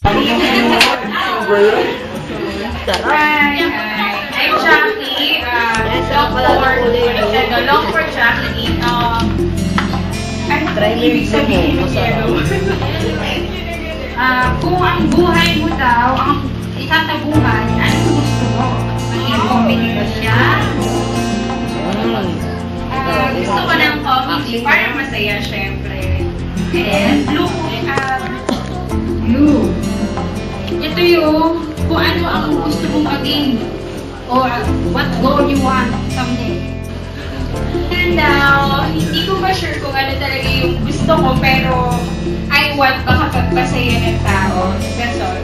I'm Jackie. Long for Jackie. Ano ibig sabihin ng kung ang buhay mo daw, ang itatabuhan, ano gusto mo? Maging comedy ba siya? Gusto ko ng comedy para masaya, syempre. And blue. Ito yung kung ano ang gusto mong maging or what goal you want someday. And hindi ko ba sure kung ano talaga yung gusto ko, pero I want makapagpasaya ng tao. That's all.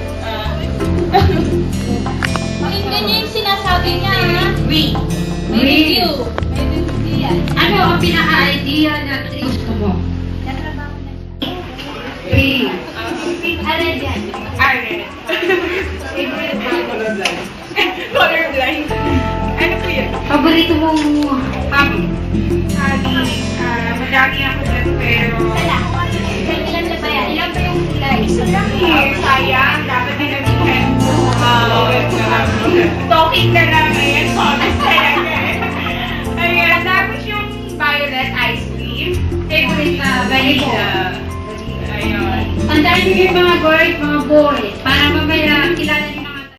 Pakinggan niyo yung sinasabi niya, ha? Wait. May review. Ano ang pinaka-idea na gusto mo? Natrabaho na siya. Three. Aral yan. Aaron. Colorblind. Ano po yun? Paborito mong hobby? Madami ako dyan, pero... Sala. Ilan na ba yan? Ilan ba yung kulay? Isa lang eh. Sayang. Dapat din namin talking na lang ngayon. Honest talaga eh. Ayan. Tapos yung violet ice cream. Favorite na vanilla. Ayun. Ang dami yung mga girls, mga boys. Para mamaya kilala